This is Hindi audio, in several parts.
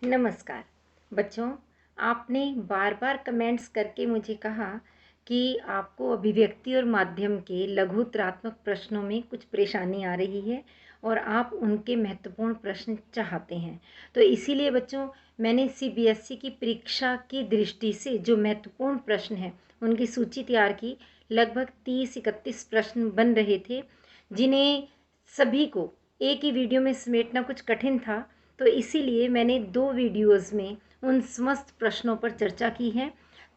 नमस्कार बच्चों। आपने बार बार कमेंट्स करके मुझे कहा कि आपको अभिव्यक्ति और माध्यम के लघुतरात्मक प्रश्नों में कुछ परेशानी आ रही है और आप उनके महत्वपूर्ण प्रश्न चाहते हैं। तो इसीलिए बच्चों मैंने सीबीएसई की परीक्षा की दृष्टि से जो महत्वपूर्ण प्रश्न हैं उनकी सूची तैयार की। लगभग 30-31 प्रश्न बन रहे थे जिन्हें सभी को एक ही वीडियो में समेटना कुछ कठिन था। तो इसीलिए मैंने 2 वीडियोज़ में उन समस्त प्रश्नों पर चर्चा की है।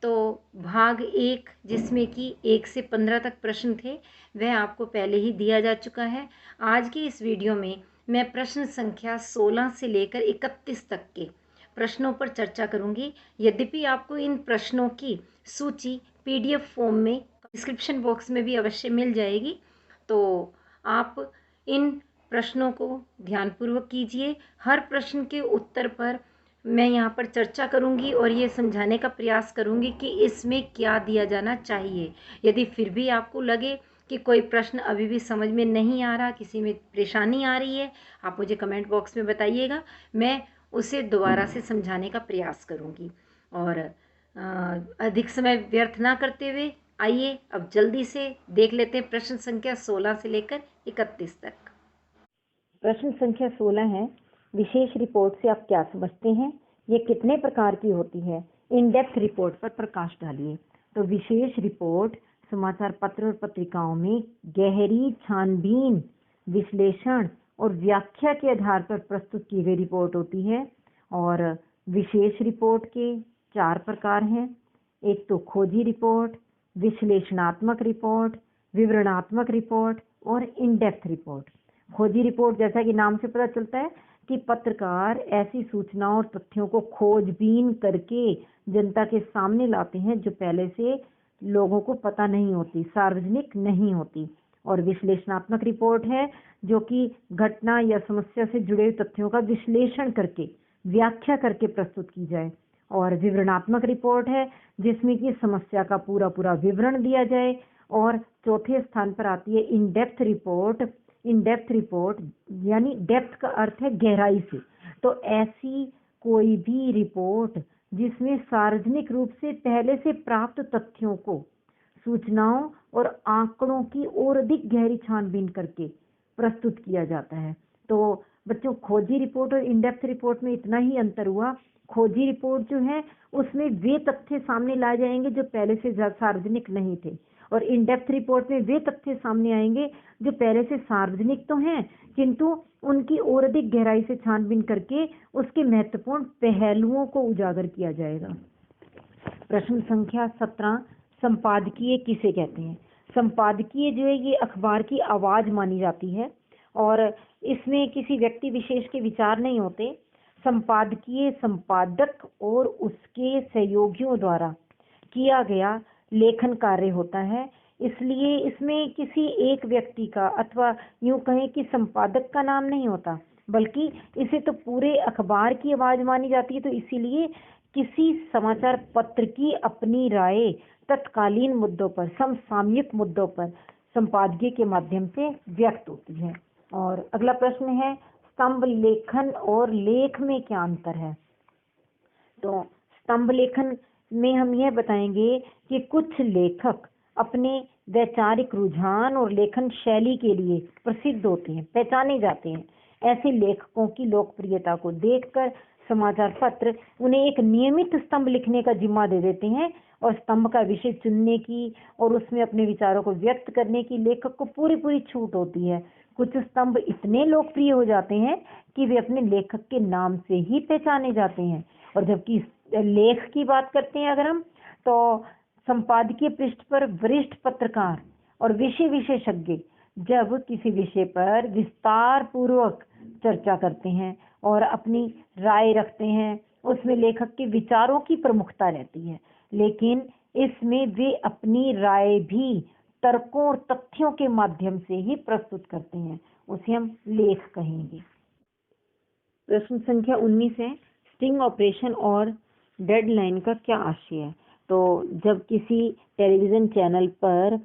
तो भाग 1 जिसमें कि 1 से 15 तक प्रश्न थे वह आपको पहले ही दिया जा चुका है। आज की इस वीडियो में मैं प्रश्न संख्या 16 से लेकर 31 तक के प्रश्नों पर चर्चा करूंगी। यद्यपि आपको इन प्रश्नों की सूची पीडीएफ फॉर्म में डिस्क्रिप्शन बॉक्स में भी अवश्य मिल जाएगी। तो आप इन प्रश्नों को ध्यानपूर्वक कीजिए। हर प्रश्न के उत्तर पर मैं यहाँ पर चर्चा करूँगी और ये समझाने का प्रयास करूँगी कि इसमें क्या दिया जाना चाहिए। यदि फिर भी आपको लगे कि कोई प्रश्न अभी भी समझ में नहीं आ रहा, किसी में परेशानी आ रही है, आप मुझे कमेंट बॉक्स में बताइएगा। मैं उसे दोबारा से समझाने का प्रयास करूँगी। और अधिक समय व्यर्थ ना करते हुए आइए अब जल्दी से देख लेते हैं प्रश्न संख्या 16 से लेकर 31 तक। प्रश्न संख्या 16 है, विशेष रिपोर्ट से आप क्या समझते हैं? ये कितने प्रकार की होती है? इन डेप्थ रिपोर्ट पर प्रकाश डालिए। तो विशेष रिपोर्ट समाचार पत्र और पत्रिकाओं में गहरी छानबीन, विश्लेषण और व्याख्या के आधार पर प्रस्तुत की गई रिपोर्ट होती है। और विशेष रिपोर्ट के 4 प्रकार हैं। एक तो खोजी रिपोर्ट, विश्लेषणात्मक रिपोर्ट, विवरणात्मक रिपोर्ट और इन डेप्थ रिपोर्ट। खोजी रिपोर्ट जैसा कि नाम से पता चलता है कि पत्रकार ऐसी सूचनाओं और तथ्यों को खोजबीन करके जनता के सामने लाते हैं जो पहले से लोगों को पता नहीं होती, सार्वजनिक नहीं होती। और विश्लेषणात्मक रिपोर्ट है जो कि घटना या समस्या से जुड़े हुए तथ्यों का विश्लेषण करके, व्याख्या करके प्रस्तुत की जाए। और विवरणात्मक रिपोर्ट है जिसमें कि समस्या का पूरा पूरा विवरण दिया जाए। और चौथे स्थान पर आती है in depth report. In depth report यानी डेप्थ का अर्थ है गहराई से। तो ऐसी कोई भी रिपोर्ट जिसमें सार्वजनिक रूप से पहले से प्राप्त तथ्यों को, सूचनाओं और आंकड़ों की और अधिक गहरी छानबीन करके प्रस्तुत किया जाता है। तो बच्चों, खोजी रिपोर्ट और इन डेप्थ रिपोर्ट में इतना ही अंतर हुआ। खोजी रिपोर्ट जो है उसमें वे तथ्य सामने लाए जाएंगे जो पहले से सार्वजनिक नहीं थे, और इन डेप्थ रिपोर्ट में वे तथ्य सामने आएंगे जो पहले से सार्वजनिक तो हैं किंतु उनकी और अधिक गहराई से छानबीन करके उसके महत्वपूर्ण पहलुओं को उजागर किया जाएगा। प्रश्न संख्या 17, संपादकीय किसे कहते हैं? संपादकीय जो है ये अखबार की आवाज मानी जाती है और इसमें किसी व्यक्ति विशेष के विचार नहीं होते। संपादकीय संपादक और उसके सहयोगियों द्वारा किया गया लेखन कार्य होता है, इसलिए इसमें किसी एक व्यक्ति का अथवा यूं कहें कि संपादक का नाम नहीं होता, बल्कि इसे तो पूरे अखबार की आवाज मानी जाती है। तो इसीलिए किसी समाचार पत्र की अपनी राय तत्कालीन मुद्दों पर, समसामयिक मुद्दों पर संपादकीय के माध्यम से व्यक्त होती है। और अगला प्रश्न है, स्तंभ लेखन और लेख में क्या अंतर है? तो स्तंभ लेखन में हम यह बताएंगे कि कुछ लेखक अपने वैचारिक रुझान और लेखन शैली के लिए प्रसिद्ध होते हैं, पहचाने जाते हैं। ऐसे लेखकों की लोकप्रियता को देखकर समाचार पत्र उन्हें एक नियमित स्तंभ लिखने का जिम्मा दे देते हैं और स्तंभ का विषय चुनने की और उसमें अपने विचारों को व्यक्त करने की लेखक को पूरी पूरी छूट होती है। कुछ स्तंभ इतने लोकप्रिय हो जाते हैं कि वे अपने लेखक के नाम से ही पहचाने जाते हैं। और जबकि लेख की बात करते हैं अगर हम, तो संपादकीय पृष्ठ पर वरिष्ठ पत्रकार और विषय विशेषज्ञ जब किसी विषय पर विस्तार पूर्वक चर्चा करते हैं और अपनी राय रखते हैं, उसमें लेखक के विचारों की प्रमुखता रहती है, लेकिन इसमें वे अपनी राय भी तर्कों और तथ्यों के माध्यम से ही प्रस्तुत करते हैं, उसे हम लेख कहेंगे। प्रश्न संख्या 19 है, स्टिंग ऑपरेशन और डेडलाइन का क्या आशय है? तो जब किसी टेलीविजन चैनल पर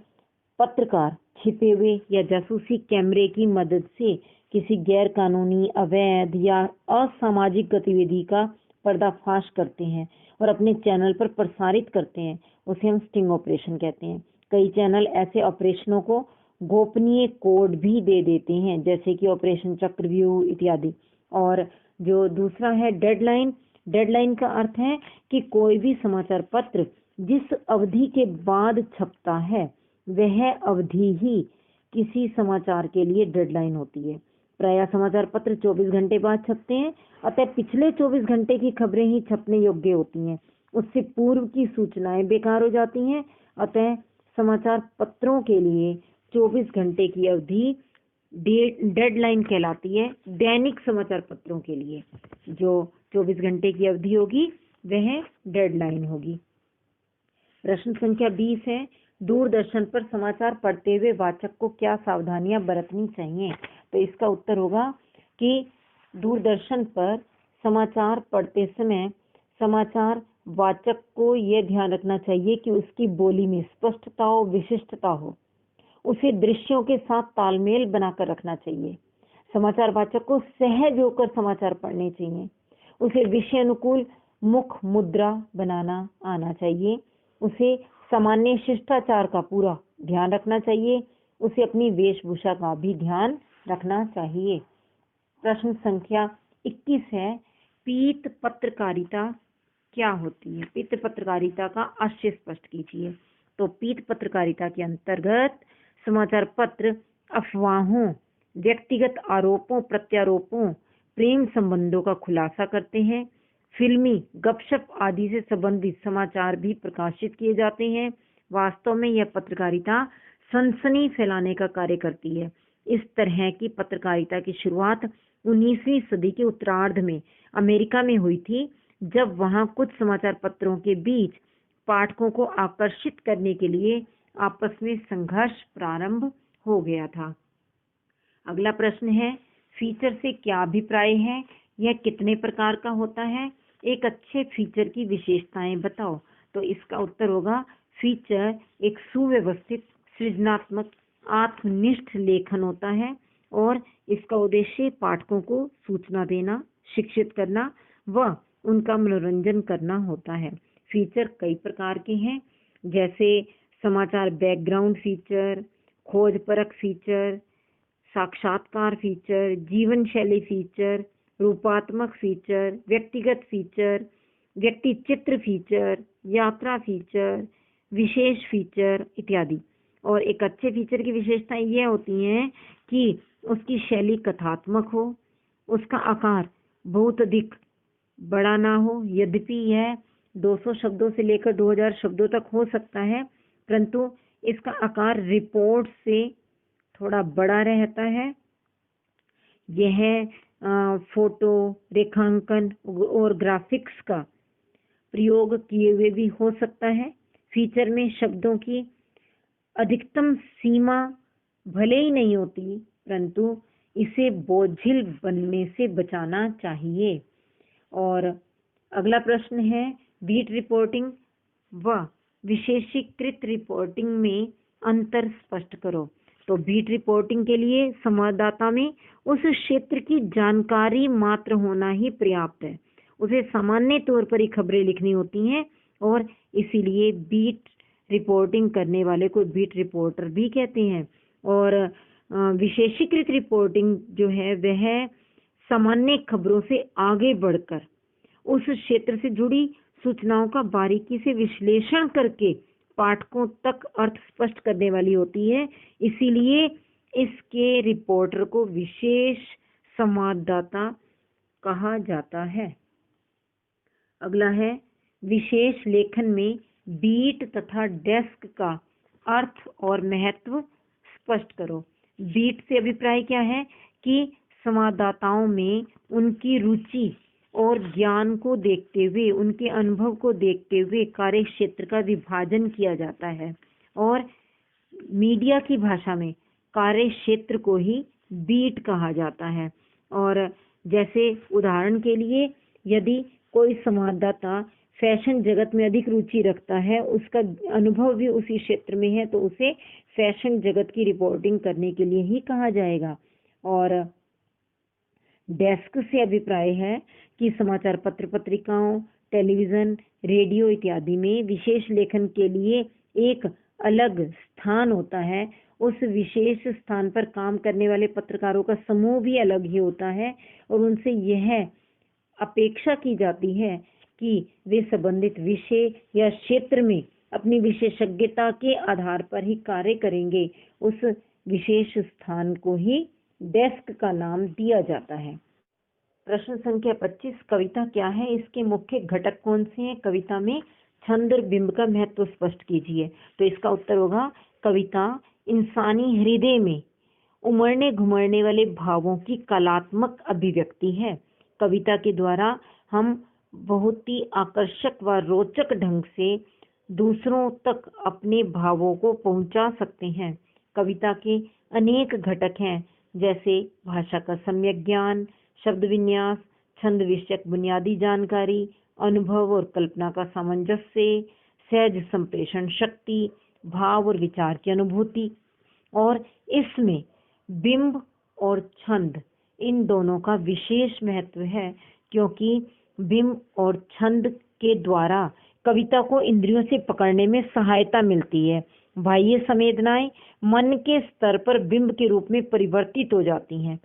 पत्रकार छिपे हुए या जासूसी कैमरे की मदद से किसी गैर कानूनी, अवैध या असामाजिक गतिविधि का पर्दाफाश करते हैं और अपने चैनल पर प्रसारित करते हैं, उसे हम स्टिंग ऑपरेशन कहते हैं। कई चैनल ऐसे ऑपरेशनों को गोपनीय कोड भी दे देते हैं, जैसे कि ऑपरेशन चक्रव्यूह इत्यादि। और जो दूसरा है डेडलाइन। डेडलाइन का अर्थ है कि कोई भी समाचार पत्र जिस अवधि के बाद छपता है वह अवधि ही किसी समाचार के लिए डेडलाइन होती है। प्रायः समाचार पत्र 24 घंटे बाद छपते हैं, अतः पिछले 24 घंटे की खबरें ही छपने योग्य होती हैं। उससे पूर्व की सूचनाएं बेकार हो जाती हैं। अतः समाचार पत्रों के लिए 24 घंटे की अवधि डेडलाइन कहलाती है। दैनिक समाचार पत्रों के लिए जो 24 घंटे की अवधि होगी वह डेडलाइन होगी। प्रश्न संख्या 20 है, दूरदर्शन पर समाचार पढ़ते हुए वाचक को क्या सावधानियां बरतनी चाहिए? तो इसका उत्तर होगा कि दूरदर्शन पर समाचार पढ़ते समय समाचार वाचक को यह ध्यान रखना चाहिए कि उसकी बोली में स्पष्टता हो, विशिष्टता हो। उसे दृश्यों के साथ तालमेल बनाकर रखना चाहिए। समाचार वाचक को सहज होकर समाचार पढ़ने चाहिए। उसे विषय अनुकूल मुख मुद्रा बनाना आना चाहिए। उसे सामान्य शिष्टाचार का पूरा ध्यान रखना चाहिए। उसे अपनी वेशभूषा का भी ध्यान रखना चाहिए। प्रश्न संख्या 21 है, पीत पत्रकारिता क्या होती है? पीत पत्रकारिता का आशय स्पष्ट कीजिए। तो पीत पत्रकारिता के अंतर्गत समाचार पत्र अफवाहों, व्यक्तिगत आरोपों प्रत्यारोपों, प्रेम संबंधों का खुलासा करते हैं। फिल्मी गपशप आदि से संबंधित समाचार भी प्रकाशित किए जाते हैं। वास्तव में यह पत्रकारिता सनसनी फैलाने का कार्य करती है। इस तरह की पत्रकारिता की शुरुआत 19वीं सदी के उत्तरार्ध में अमेरिका में हुई थी, जब वहां कुछ समाचार पत्रों के बीच पाठकों को आकर्षित करने के लिए आपस में संघर्ष प्रारंभ हो गया था। अगला प्रश्न है, फीचर से क्या अभिप्राय है? यह कितने प्रकार का होता है? एक अच्छे फीचर की विशेषताएं बताओ। तो इसका उत्तर होगा, फीचर एक सुव्यवस्थित, सृजनात्मक, आत्मनिष्ठ लेखन होता है और इसका उद्देश्य पाठकों को सूचना देना, शिक्षित करना व उनका मनोरंजन करना होता है। फीचर कई प्रकार के हैं, जैसे समाचार बैकग्राउंड फीचर, खोज परख फीचर, साक्षात्कार फीचर, जीवन शैली फीचर, रूपात्मक फीचर, व्यक्तिगत फीचर, व्यक्ति चित्र फीचर, यात्रा फीचर, विशेष फीचर इत्यादि। और एक अच्छे फीचर की विशेषताएं यह होती हैं कि उसकी शैली कथात्मक हो, उसका आकार बहुत अधिक बड़ा ना हो, यद्यपि यह 200 शब्दों से लेकर 2000 शब्दों तक हो सकता है, परंतु इसका आकार रिपोर्ट से थोड़ा बड़ा रहता है। यह फोटो, रेखांकन और ग्राफिक्स का प्रयोग किए हुए भी हो सकता है। फीचर में शब्दों की अधिकतम सीमा भले ही नहीं होती, परंतु इसे बोझिल बनने से बचाना चाहिए। और अगला प्रश्न है, बीट रिपोर्टिंग व विशेषीकृत रिपोर्टिंग में अंतर स्पष्ट करो। तो बीट रिपोर्टिंग के लिए संवाददाता में उस क्षेत्र की जानकारी मात्र होना ही पर्याप्त है। उसे सामान्य तौर पर ही खबरें लिखनी होती हैं और इसीलिए बीट रिपोर्टिंग करने वाले को बीट रिपोर्टर भी कहते हैं। और विशेषीकृत रिपोर्टिंग जो है वह सामान्य खबरों से आगे बढ़कर उस क्षेत्र से जुड़ी सूचनाओं का बारीकी से विश्लेषण करके पाठकों तक अर्थ स्पष्ट करने वाली होती है। इसीलिए इसके रिपोर्टर को विशेष संवाददाता कहा जाता है। अगला है, विशेष लेखन में बीट तथा डेस्क का अर्थ और महत्व स्पष्ट करो। बीट से अभिप्राय क्या है कि संवाददाताओं में उनकी रुचि और ज्ञान को देखते हुए, उनके अनुभव को देखते हुए कार्य क्षेत्र का विभाजन किया जाता है और मीडिया की भाषा में कार्य क्षेत्र को ही बीट कहा जाता है। और जैसे उदाहरण के लिए, यदि कोई संवाददाता फैशन जगत में अधिक रुचि रखता है, उसका अनुभव भी उसी क्षेत्र में है, तो उसे फैशन जगत की रिपोर्टिंग करने के लिए ही कहा जाएगा। और डेस्क से अभिप्राय है कि समाचार पत्र पत्रिकाओं, टेलीविज़न, रेडियो इत्यादि में विशेष लेखन के लिए एक अलग स्थान होता है। उस विशेष स्थान पर काम करने वाले पत्रकारों का समूह भी अलग ही होता है और उनसे यह अपेक्षा की जाती है कि वे संबंधित विषय या क्षेत्र में अपनी विशेषज्ञता के आधार पर ही कार्य करेंगे। उस विशेष स्थान को ही डेस्क का नाम दिया जाता है। प्रश्न संख्या 25, कविता क्या है, इसके मुख्य घटक कौन से हैं? कविता में छंद और बिंब का महत्व स्पष्ट कीजिए। तो इसका उत्तर होगा कविता इंसानी हृदय में उमड़ने घुमड़ने वाले भावों की कलात्मक अभिव्यक्ति है। कविता के द्वारा हम बहुत ही आकर्षक व रोचक ढंग से दूसरों तक अपने भावों को पहुंचा सकते हैं। कविता के अनेक घटक हैं, जैसे भाषा का सम्यक ज्ञान, शब्द विन्यास, छंद विषयक बुनियादी जानकारी, अनुभव और कल्पना का सामंजस्य, सहज संप्रेषण शक्ति, भाव और विचार की अनुभूति। और इसमें बिंब और छंद इन दोनों का विशेष महत्व है, क्योंकि बिंब और छंद के द्वारा कविता को इंद्रियों से पकड़ने में सहायता मिलती है। बाह्य संवेदनाएं मन के स्तर पर बिंब के रूप में परिवर्तित हो जाती हैं।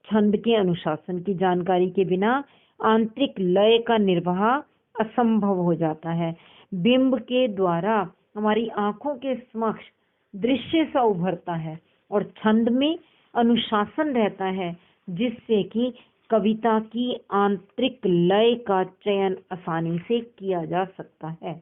छंद के अनुशासन की जानकारी के बिना आंतरिक लय का निर्वाह असंभव हो जाता है। बिंब के द्वारा हमारी आंखों के समक्ष दृश्य सा उभरता है और छंद में अनुशासन रहता है, जिससे कि कविता की आंतरिक लय का चयन आसानी से किया जा सकता है।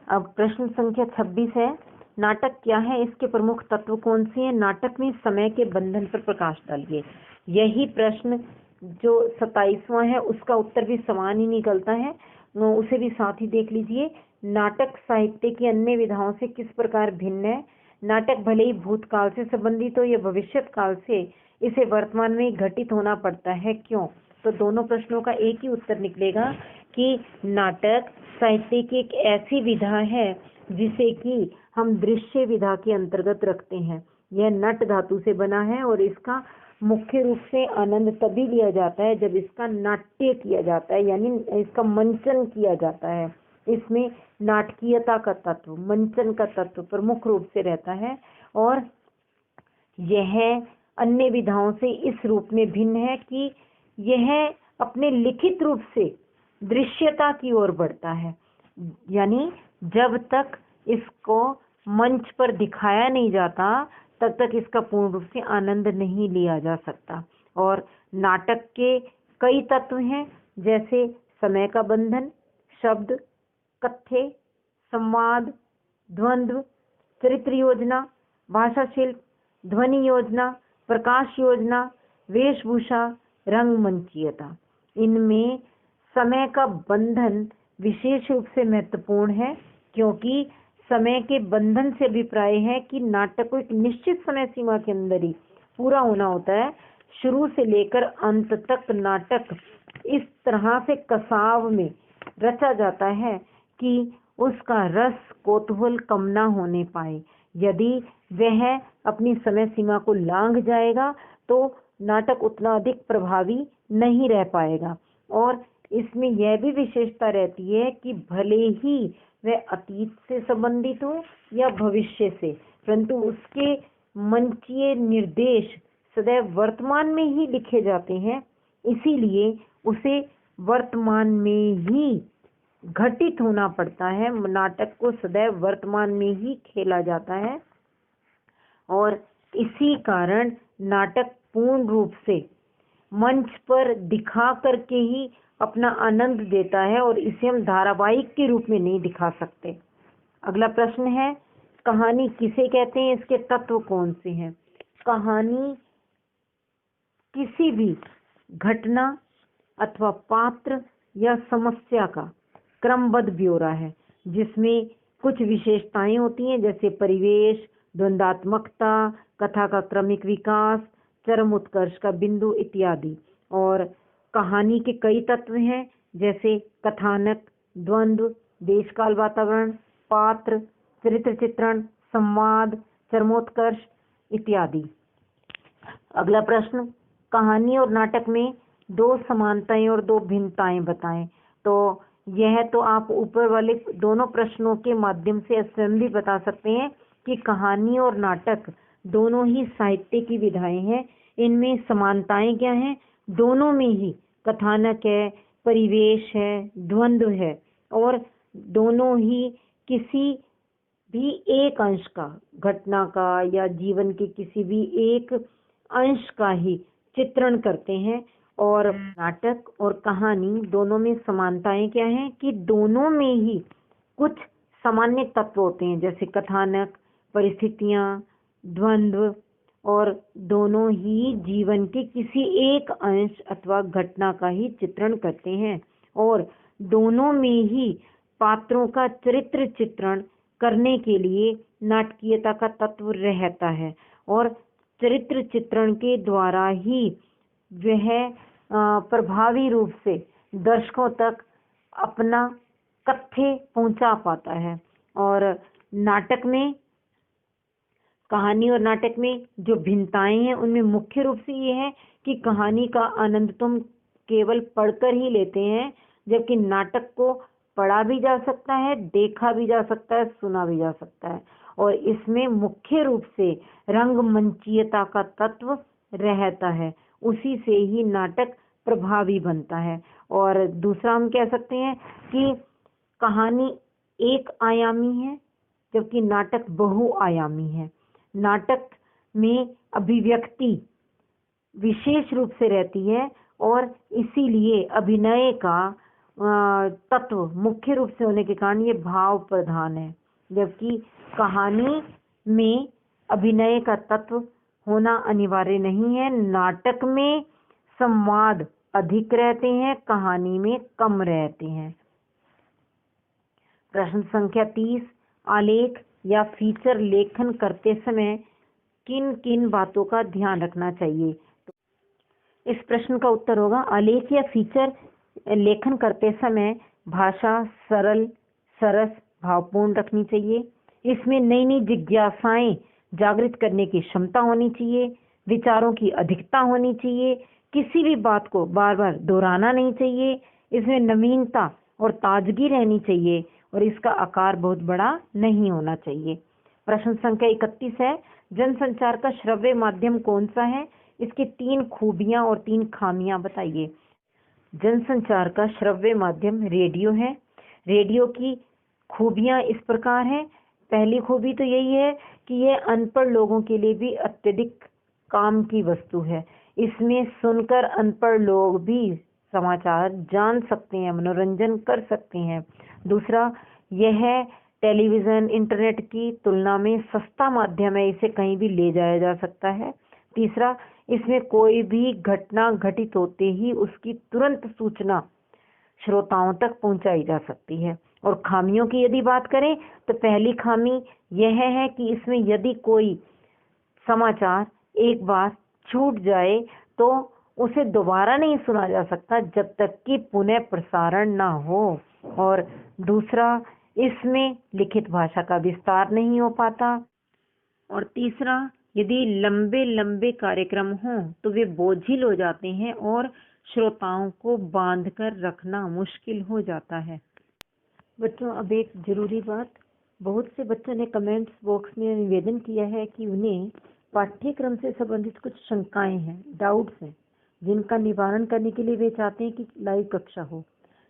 अब प्रश्न संख्या 26 है, नाटक क्या है, इसके प्रमुख तत्व कौन से हैं? नाटक में समय के बंधन पर प्रकाश डालिए। यही प्रश्न जो 27वां है उसका उत्तर भी समान ही निकलता है, उसे भी साथ ही देख लीजिए। नाटक साहित्य की अन्य विधाओं से किस प्रकार भिन्न है? नाटक भले ही भूतकाल से संबंधित हो या भविष्यत काल से, इसे वर्तमान में घटित होना पड़ता है। क्यों? तो दोनों प्रश्नों का एक ही उत्तर निकलेगा कि नाटक साहित्य की एक ऐसी विधा है जिसे कि हम दृश्य विधा के अंतर्गत रखते हैं। यह नट धातु से बना है और इसका मुख्य रूप से आनंद तभी लिया जाता है जब इसका नाट्य किया जाता है, यानी इसका मंचन किया जाता है। इसमें नाटकीयता का तत्व, मंचन का तत्व प्रमुख रूप से रहता है और यह अन्य विधाओं से इस रूप में भिन्न है कि यह अपने लिखित रूप से दृश्यता की ओर बढ़ता है, यानी जब तक इसको मंच पर दिखाया नहीं जाता तब तक इसका पूर्ण रूप से आनंद नहीं लिया जा सकता। और नाटक के कई तत्व हैं, जैसे समय का बंधन, शब्द, कथ्य, संवाद, द्वंद्व, चरित्र योजना, भाषा शिल्प, ध्वनि योजना, प्रकाश योजना, वेशभूषा, रंगमंचीयता। इनमें समय का बंधन विशेष रूप से महत्वपूर्ण है, क्योंकि समय के बंधन से अभिप्राय है कि नाटक को एक निश्चित समय सीमा के अंदर ही पूरा होना होता है। शुरू से लेकर अंत तक नाटक इस तरह से कसाव में रचा जाता है कि उसका रस कौतूहल कम ना होने पाए। यदि वह अपनी समय सीमा को लांघ जाएगा तो नाटक उतना अधिक प्रभावी नहीं रह पाएगा। और इसमें यह भी विशेषता रहती है कि भले ही वह अतीत से संबंधित हो या भविष्य से, परंतु उसके मंचीय निर्देश सदैव वर्तमान में ही लिखे जाते हैं, इसीलिए उसे वर्तमान में ही घटित होना पड़ता है। नाटक को सदैव वर्तमान में ही खेला जाता है और इसी कारण नाटक पूर्ण रूप से मंच पर दिखा करके ही अपना आनंद देता है और इसे हम धारावाहिक के रूप में नहीं दिखा सकते। अगला प्रश्न है, कहानी किसे कहते हैं, इसके तत्व कौन से हैं? कहानी किसी भी घटना अथवा पात्र या समस्या का क्रमबद्ध ब्यौरा है, जिसमें कुछ विशेषताएं होती हैं, जैसे परिवेश, द्वंदात्मकता, कथा का क्रमिक विकास, चरम उत्कर्ष का बिंदु इत्यादि। और कहानी के कई तत्व हैं, जैसे कथानक, द्वंद्व, देशकाल वातावरण, पात्र, चरित्र चित्रण, संवाद, चरमोत्कर्ष इत्यादि। अगला प्रश्न, कहानी और नाटक में दो समानताएं और दो भिन्नताएं बताएं। तो यह तो आप ऊपर वाले दोनों प्रश्नों के माध्यम से स्वयं भी बता सकते हैं कि कहानी और नाटक दोनों ही साहित्य की विधाएं हैं। इनमें समानताएं क्या हैं? दोनों में ही कथानक है, परिवेश है, द्वंद्व है, और दोनों ही किसी भी एक अंश का, घटना का या जीवन के किसी भी एक अंश का ही चित्रण करते हैं। और नाटक और कहानी दोनों में समानताएं क्या हैं कि दोनों में ही कुछ सामान्य तत्व होते हैं, जैसे कथानक, परिस्थितियां, द्वंद्व, और दोनों ही जीवन के किसी एक अंश अथवा घटना का ही चित्रण करते हैं। और दोनों में ही पात्रों का चरित्र चित्रण करने के लिए नाटकीयता का तत्व रहता है, और चरित्र चित्रण के द्वारा ही वह प्रभावी रूप से दर्शकों तक अपना कथ्य पहुंचा पाता है। और नाटक में, कहानी और नाटक में जो भिन्नताएं हैं उनमें मुख्य रूप से ये है कि कहानी का आनंद तुम केवल पढ़कर ही लेते हैं, जबकि नाटक को पढ़ा भी जा सकता है, देखा भी जा सकता है, सुना भी जा सकता है। और इसमें मुख्य रूप से रंगमंचीयता का तत्व रहता है, उसी से ही नाटक प्रभावी बनता है। और दूसरा हम कह सकते हैं कि कहानी एक आयामी है, जबकि नाटक बहुआयामी है। नाटक में अभिव्यक्ति विशेष रूप से रहती है, और इसीलिए अभिनय का तत्व मुख्य रूप से होने के कारण ये भाव प्रधान है, जबकि कहानी में अभिनय का तत्व होना अनिवार्य नहीं है। नाटक में संवाद अधिक रहते हैं, कहानी में कम रहते हैं। प्रश्न संख्या 30, आलेख या फीचर लेखन करते समय किन किन बातों का ध्यान रखना चाहिए? इस प्रश्न का उत्तर होगा, आलेख या फीचर लेखन करते समय भाषा सरल, सरस, भावपूर्ण रखनी चाहिए। इसमें नई नई जिज्ञासाएं जागृत करने की क्षमता होनी चाहिए, विचारों की अधिकता होनी चाहिए, किसी भी बात को बार बार दोहराना नहीं चाहिए, इसमें नवीनता और ताजगी रहनी चाहिए, और इसका आकार बहुत बड़ा नहीं होना चाहिए। प्रश्न संख्या 31 है, जनसंचार का श्रव्य माध्यम कौन सा है? इसकी 3 खूबियां और 3 खामियां बताइए। जनसंचार का श्रव्य माध्यम रेडियो है। रेडियो की खूबियां इस प्रकार हैं। पहली खूबी तो यही है कि यह अनपढ़ लोगों के लिए भी अत्यधिक काम की वस्तु है। इसमें सुनकर अनपढ़ लोग भी समाचार जान सकते हैं, मनोरंजन कर सकते हैं। दूसरा, यह टेलीविज़न, इंटरनेट की तुलना में सस्ता माध्यम है, इसे कहीं भी ले जाया जा सकता है। तीसरा, इसमें कोई भी घटना घटित होते ही उसकी तुरंत सूचना श्रोताओं तक पहुंचाई जा सकती है। और खामियों की यदि बात करें तो पहली खामी यह है कि इसमें यदि कोई समाचार एक बार छूट जाए तो उसे दोबारा नहीं सुना जा सकता जब तक कि पुनः प्रसारण ना हो। और दूसरा, इसमें लिखित भाषा का विस्तार नहीं हो पाता। और तीसरा, यदि लंबे लंबे कार्यक्रम हों तो वे बोझिल हो जाते हैं और श्रोताओं को बांध कर रखना मुश्किल हो जाता है। बच्चों, अब एक जरूरी बात, बहुत से बच्चों ने कमेंट्स बॉक्स में निवेदन किया है कि उन्हें पाठ्यक्रम से संबंधित कुछ शंकाएं हैं, डाउट्स हैं, जिनका निवारण करने के लिए वे चाहते हैं कि लाइव कक्षा हो।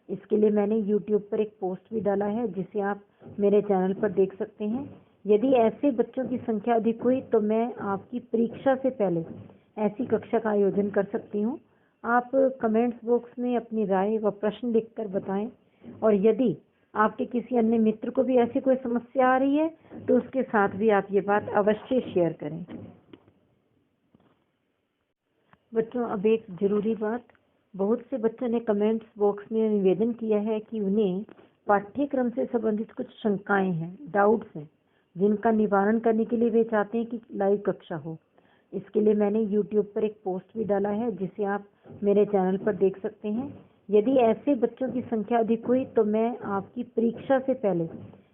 इसके लिए मैंने YouTube पर एक पोस्ट भी डाला है, जिसे आप मेरे चैनल पर देख सकते हैं। यदि ऐसे बच्चों की संख्या अधिक हुई तो मैं आपकी परीक्षा से पहले ऐसी कक्षा का आयोजन कर सकती हूँ। आप कमेंट्स बॉक्स में अपनी राय व प्रश्न लिखकर बताएं, और यदि आपके किसी अन्य मित्र को भी ऐसी कोई समस्या आ रही है तो उसके साथ भी आप ये बात अवश्य शेयर करें। बच्चों, अब एक जरूरी बात, बहुत से बच्चों ने कमेंट्स बॉक्स में निवेदन किया है कि उन्हें पाठ्यक्रम से संबंधित कुछ शंकाएं हैं, डाउट्स हैं, जिनका निवारण करने के लिए वे चाहते हैं कि लाइव कक्षा हो। इसके लिए मैंने YouTube पर एक पोस्ट भी डाला है, जिसे आप मेरे चैनल पर देख सकते हैं। यदि ऐसे बच्चों की संख्या अधिक हुई तो मैं आपकी परीक्षा से पहले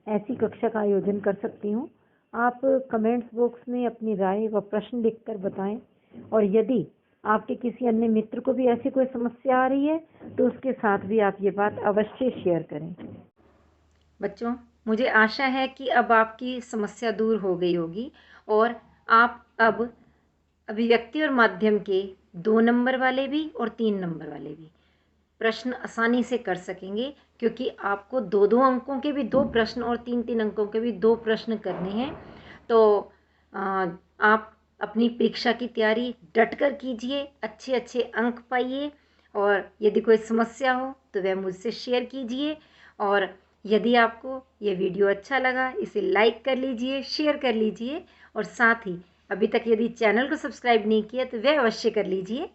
ऐसी कक्षा का आयोजन कर सकती हूँ। आप कमेंट्स बॉक्स में अपनी राय व प्रश्न लिखकर बताएं, और यदि आपके किसी अन्य मित्र को भी ऐसी कोई समस्या आ रही है तो उसके साथ भी आप ये बात अवश्य शेयर करें। बच्चों, मुझे आशा है कि अब आपकी समस्या दूर हो गई होगी और आप अब अभिव्यक्ति और माध्यम के 2 नंबर वाले भी और 3 नंबर वाले भी प्रश्न आसानी से कर सकेंगे, क्योंकि आपको 2-2 अंकों के भी 2 प्रश्न और 3-3 अंकों के भी 2 प्रश्न करने हैं। तो आप अपनी परीक्षा की तैयारी डट कर कीजिए, अच्छे अच्छे अंक पाइए, और यदि कोई समस्या हो तो वह मुझसे शेयर कीजिए। और यदि आपको ये वीडियो अच्छा लगा, इसे लाइक कर लीजिए, शेयर कर लीजिए, और साथ ही अभी तक यदि चैनल को सब्सक्राइब नहीं किया तो वह अवश्य कर लीजिए,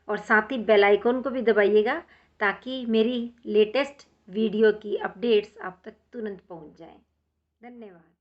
और साथ ही बेल आइकन को भी दबाइएगा ताकि मेरी लेटेस्ट वीडियो की अपडेट्स आप तक तुरंत पहुंच जाएं। धन्यवाद।